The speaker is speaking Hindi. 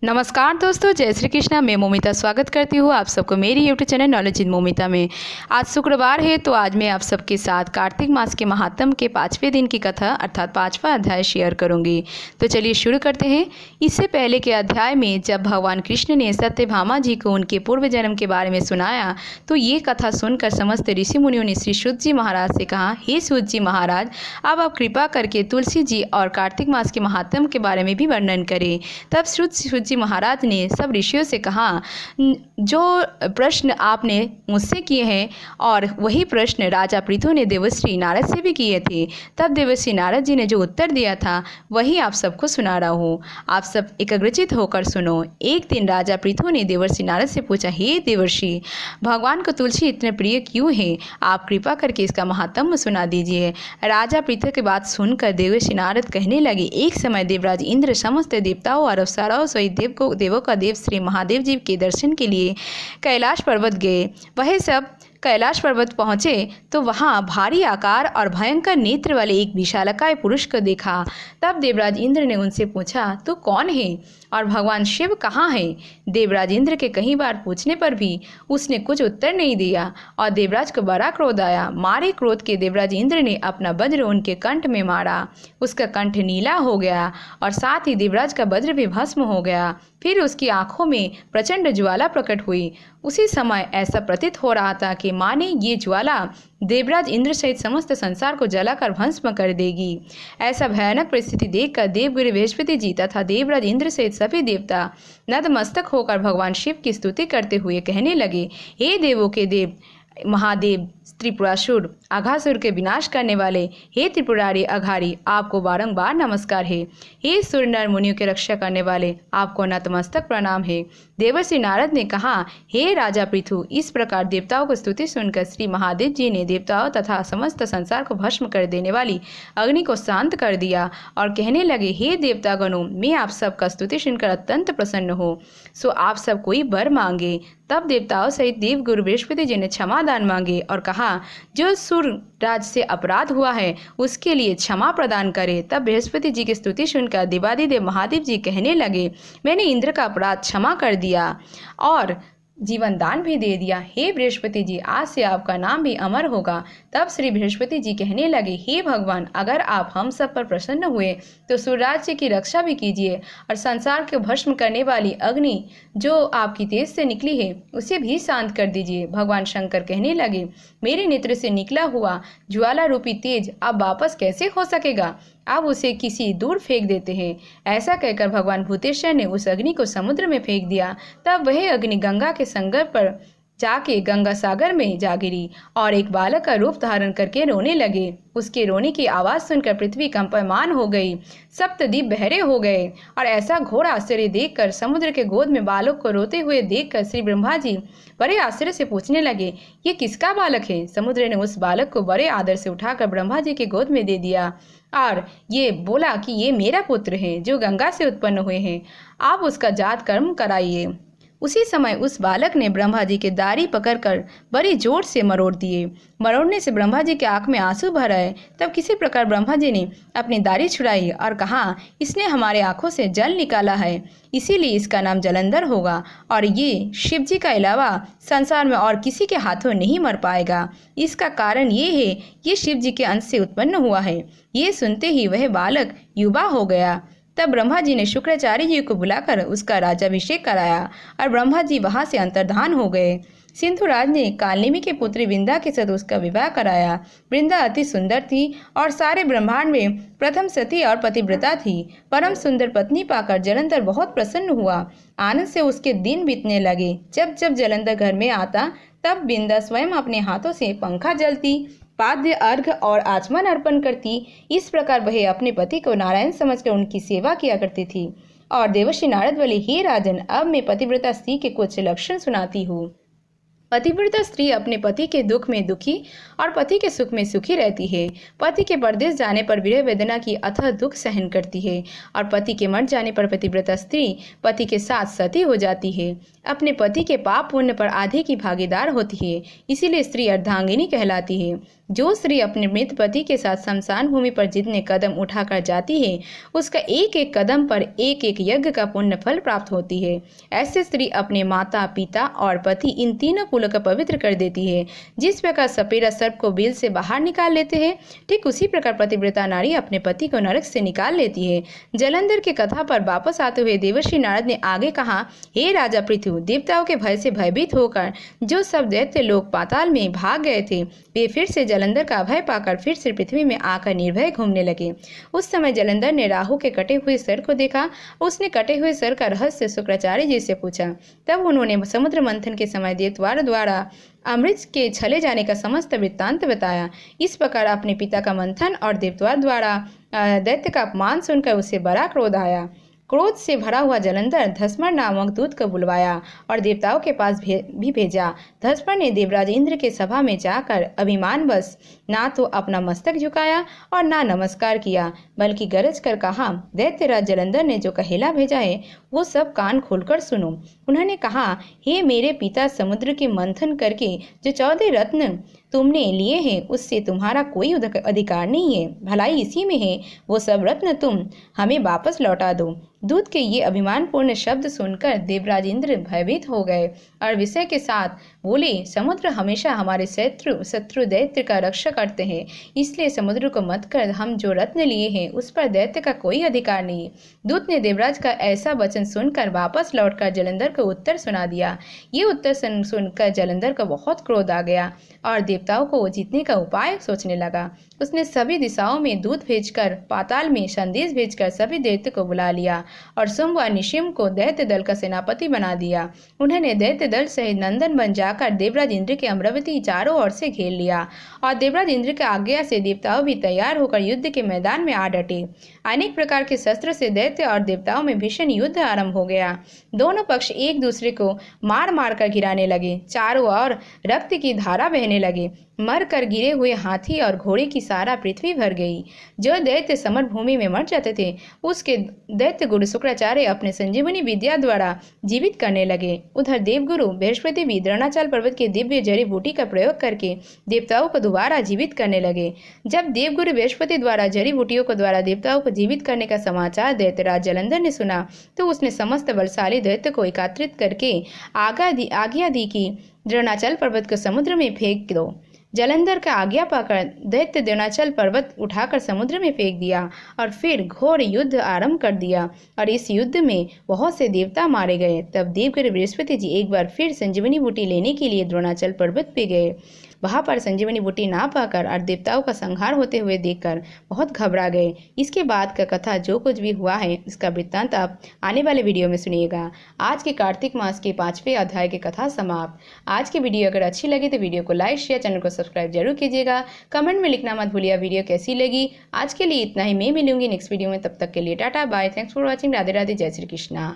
नमस्कार दोस्तों, जय श्री कृष्णा। मैं मोमिता स्वागत करती हूँ आप सबको मेरी YouTube channel knowledge in Momita में। आज शुक्रवार है तो आज मैं आप सबके साथ कार्तिक मास के महात्म के 5वें दिन की कथा अर्थात 5वां अध्याय शेयर करूँगी। तो चलिए शुरू करते हैं। इससे पहले के अध्याय में जब भगवान कृष्ण ने सत्यभामा जी को उनके पूर्व जन्म के बारे में सुनाया तो ये कथा सुनकर समस्त ऋषि मुनियों ने श्री शुद्ध जी महाराज से कहा, हे शुद्ध जी महाराज, अब आप कृपा करके तुलसी जी और कार्तिक मास के महात्म के बारे में भी वर्णन करें। तब शुद्ध जी महाराज ने सब ऋषियों से कहा, जो प्रश्न आपने मुझसे किए हैं और वही प्रश्न राजा पृथु ने देवर्षि नारद से भी किए थे। तब देवर्षि नारद जी ने जो उत्तर दिया था वही आप सबको सुना रहा हूँ। आप सब एकाग्रचित होकर सुनो। एक दिन राजा पृथु ने देवर्षि नारद से पूछा, हे देवर्षि, भगवान को तुलसी इतने प्रिय क्यों है? आप कृपा करके इसका महात्म्य सुना दीजिए। राजा पृथु की बात सुनकर देवर्षि नारद कहने लगे, एक समय देवराज इंद्र समस्त देवताओं और अप्सराओं सहित देवों का देव श्री महादेव जी के दर्शन के लिए कैलाश पर्वत गए। वह सब कैलाश पर्वत पहुँचे तो वहाँ भारी आकार और भयंकर नेत्र वाले एक विशालकाय पुरुष को देखा। तब देवराज इंद्र ने उनसे पूछा, तू कौन है और भगवान शिव कहाँ है? देवराज इंद्र के कई बार पूछने पर भी उसने कुछ उत्तर नहीं दिया और देवराज को बड़ा क्रोध आया। मारे क्रोध के देवराज इंद्र ने अपना वज्र उनके कंठ में मारा। उसका कंठ नीला हो गया और साथ ही देवराज का वज्र भी भस्म हो गया। फिर उसकी आंखों में प्रचंड ज्वाला प्रकट हुई। उसी समय ऐसा प्रतीत हो रहा था कि माने ये ज्वाला देवराज इंद्र सहित समस्त संसार को जलाकर भस्म कर देगी। ऐसा भयानक परिस्थिति देखकर देवगुरु बृहस्पति जी तथा देवराज इंद्र सहित सभी देवता नतमस्तक होकर भगवान शिव की स्तुति करते हुए कहने लगे, हे देवों के देव महादेव, त्रिपुरासुर अघासुर के विनाश करने वाले, हे त्रिपुरारी अघारी, आपको बारंबार नमस्कार है। हे सुर नर मुनियों के रक्षा करने वाले, आपको नतमस्तक प्रणाम है। देवर्षि नारद ने कहा, हे राजा पृथु, इस प्रकार देवताओं को स्तुति सुनकर श्री महादेव जी ने देवताओं तथा समस्त संसार को भस्म कर देने वाली अग्नि को शांत कर दिया और कहने लगे, हे देवतागणों, मैं आप सबका स्तुति सुनकर अत्यंत प्रसन्न हूँ, सो आप सब कोई वर मांगे। तब देवताओं सहित देवगुरु बृहस्पति जी ने क्षमादान मांगे और कहा, जो सुर राज से अपराध हुआ है उसके लिए क्षमा प्रदान करे। तब बृहस्पति जी की स्तुति सुनकर देवादिदेव महादेव जी कहने लगे, मैंने इंद्र का अपराध क्षमा कर दिया और जीवन दान भी दे दिया। हे बृहस्पति जी, आज से आपका नाम भी अमर होगा। तब श्री बृहस्पति जी कहने लगे, हे भगवान, अगर आप हम सब पर प्रसन्न हुए तो सूर्यराज्य की रक्षा भी कीजिए और संसार को भस्म करने वाली अग्नि जो आपकी तेज से निकली है उसे भी शांत कर दीजिए। भगवान शंकर कहने लगे, मेरे नेत्र से निकला हुआ ज्वाला रूपी तेज अब वापस कैसे हो सकेगा? अब उसे किसी दूर फेंक देते हैं। ऐसा कहकर भगवान भूतेश्वर ने उस अग्नि को समुद्र में फेंक दिया। तब वह अग्नि गंगा के संगम पर जाके गंगा सागर में जा गिरी और एक बालक का रूप धारण करके रोने लगे। उसके रोने की आवाज़ सुनकर पृथ्वी कंपमान हो गई, सप्तद्वीप बहरे हो गए और ऐसा घोर आश्चर्य देखकर समुद्र के गोद में बालक को रोते हुए देखकर श्री ब्रह्मा जी बड़े आश्चर्य से पूछने लगे, ये किसका बालक है? समुद्र ने उस बालक को बड़े आदर से उठाकर ब्रह्मा जी के गोद में दे दिया और ये बोला कि ये मेरा पुत्र है जो गंगा से उत्पन्न हुए हैं, आप उसका जात कर्म कराइए। उसी समय उस बालक ने ब्रह्मा जी के दाढ़ी पकड़कर बड़ी जोर से मरोड़ दिए। मरोड़ने से ब्रह्मा जी के आंख में आंसू भर आए। तब किसी प्रकार ब्रह्मा जी ने अपनी दाढ़ी छुड़ाई और कहा, इसने हमारे आंखों से जल निकाला है, इसीलिए इसका नाम जलंधर होगा और ये शिव जी का अलावा संसार में और किसी के हाथों नहीं मर पाएगा। इसका कारण ये है, ये शिव जी के अंश से उत्पन्न हुआ है। ये सुनते ही वह बालक युवा हो गया। तब ब्रह्मा जी ने शुक्राचार्य जी को बुलाकर उसका राज्याभिषेक कराया और ब्रह्मा जी वहां से अंतर्धान हो गए। सिंधुराज ने कालनेमी के पुत्री वृंदा के साथ उसका विवाह कराया। वृंदा अति सुंदर थी और सारे ब्रह्मांड में प्रथम सती और पतिव्रता थी। परम सुंदर पत्नी पाकर जलंधर बहुत प्रसन्न हुआ। आनंद से उसके दिन बीतने लगे। जब जब जलंधर घर में आता तब वृंदा स्वयं अपने हाथों से पंखा जलती, पाद्य अर्घ और आचमन अर्पण करती। इस प्रकार वह अपने पति को नारायण समझकर उनकी सेवा किया करती थी। और देवर्षि नारद बोले, हे राजन, अब मैं पतिव्रता स्त्री के कुछ लक्षण सुनाती हूँ। पतिव्रता स्त्री अपने पति के दुख में दुखी और पति के सुख में सुखी रहती है। पति के परदेश जाने पर विरह वेदना की अथाह दुख सहन करती है और पति के मर जाने पर पतिव्रता स्त्री पति के साथ सती हो जाती है। अपने पति के पाप पुण्य पर आधे की भागीदार होती है, इसीलिए स्त्री अर्धांगिनी कहलाती है। जो स्त्री अपने मृत पति के साथ शमशान भूमि पर जितने कदम उठाकर जाती है, उसका एक एक कदम पर एक एक यज्ञ का पुण्य फल प्राप्त होती है। ऐसे स्त्री अपने माता, पिता और पति इन तीनों कुलों को पवित्र कर देती है। जिस प्रकार सपेरा सर्प को बिल से बाहर निकाल लेते हैं, ठीक उसी प्रकार पतिव्रता नारी अपने पति को नरक से निकाल लेती है। जलंधर की कथा पर वापस आते हुए देवर्षि नारद ने आगे कहा, हे राजा पृथु, देवताओं के भय से भयभीत होकर जो सब दैत्य लोग पाताल में भाग गए थे, वे फिर से जलंधर का अभय पाकर फिर से पृथ्वी में आकर निर्भय घूमने लगे। उस समय जलंधर ने राहु के कटे हुए सर को देखा। उसने कटे हुए सर का रहस्य शुक्राचार्य जी से पूछा। तब उन्होंने समुद्र मंथन के समय देवद्वार द्वारा अमृत के छले जाने का समस्त वृत्तांत बताया। इस प्रकार अपने पिता का मंथन और देवद्वार द्वारा दैत्य का अपमान सुनकर उसे बड़ा क्रोध आया। क्रोध से भरा हुआ जलंधर धस्मर नामक दूत को बुलवाया और देवताओं के पास भी भेजा। धस्मर ने देवराज इंद्र के सभा में जाकर अभिमानवश ना तो अपना मस्तक झुकाया और ना नमस्कार किया, बल्कि गरज कर कहा, दैत्यराज जलंधर ने जो कहेला भेजा है वो सब कान खोलकर सुनो। उन्होंने कहा, हे मेरे पिता, समुद्र के मंथन करके जो 14 रत्न तुमने लिए हैं उससे तुम्हारा कोई अधिकार नहीं है। भलाई इसी में है, वो सब रत्न तुम हमें वापस लौटा दो। दूत के ये अभिमानपूर्ण शब्द सुनकर देवराज इंद्र भयभीत हो गए और विषय के साथ बोले, समुद्र हमेशा हमारे शत्रु दैत्य का रक्षा करते हैं, इसलिए समुद्र को मत कर हम जो रत्न लिए हैं उस पर दैत्य का कोई अधिकार नहीं। दूत ने देवराज का ऐसा वचन सुनकर वापस लौटकर जलंधर को उत्तर सुना दिया। ये उत्तर सुनकर जलंधर को बहुत क्रोध आ गया और देवताओं को जीतने का उपाय सोचने लगा। उसने सभी दिशाओं में दूत भेजकर पाताल में संदेश भेजकर सभी दैत्य को बुला लिया और शुंभ व निशुंभ को दैत्य दल का सेनापति बना दिया। उन्होंने दैत्य दल सहित नंदन बन जाकर देवराज इंद्र के अमरावती चारों ओर से घेर लिया और देवराज इंद्र की आज्ञा से देवताओं भी तैयार होकर युद्ध के मैदान में आ डटे। अनेक प्रकार के शस्त्र से दैत्य और देवताओं में भीषण युद्ध आरंभ हो गया। दोनों पक्ष एक दूसरे को मार मार कर गिराने लगे। चारों ओर रक्त की धारा बहने लगे। मर कर गिरे हुए हाथी और घोड़े की सारा पृथ्वी भर गई। जो दैत्य समर भूमि में मर जाते थे उसके दैत्य गुरु शुक्राचार्य अपने संजीवनी विद्या द्वारा जीवित करने लगे। उधर देवगुरु बृहस्पति भी द्रोणाचाल पर्वत के दिव्य जड़ी बूटी का प्रयोग करके देवताओं को दोबारा जीवित करने लगे। जब देवगुरु बृहस्पति द्वारा जड़ी बूटियों को द्वारा देवताओं को जीवित करने का समाचार दैत्यराज जलंधर ने सुना तो उसने समस्त बलशाली दैत्य को एकत्रित करके आज्ञा दी कि द्रोणाचल पर्वत को समुद्र में फेंक दो। जलंधर का आज्ञा पाकर दैत्य द्रोणाचल पर्वत उठाकर समुद्र में फेंक दिया और फिर घोर युद्ध आरंभ कर दिया और इस युद्ध में बहुत से देवता मारे गए। तब देवगुरु बृहस्पति जी एक बार फिर संजीवनी बूटी लेने के लिए द्रोणाचल पर्वत पे गए। वहां पर संजीवनी बूटी ना पाकर और देवताओं का संहार होते हुए देखकर बहुत घबरा गए। इसके बाद का कथा जो कुछ भी हुआ है इसका वृत्तांत आप आने वाले वीडियो में सुनिएगा। आज के कार्तिक मास के 5वें अध्याय की कथा समाप्त। आज की वीडियो अगर अच्छी लगी तो वीडियो को लाइक शेयर, चैनल को सब्सक्राइब जरूर कीजिएगा। कमेंट में लिखना मत भूलिएगा वीडियो कैसी लगी। आज के लिए इतना ही, मैं मिलूंगी नेक्स्ट वीडियो में। तब तक के लिए tata bye. Thanks for watching. Radhe Radhe, जय श्री कृष्णा।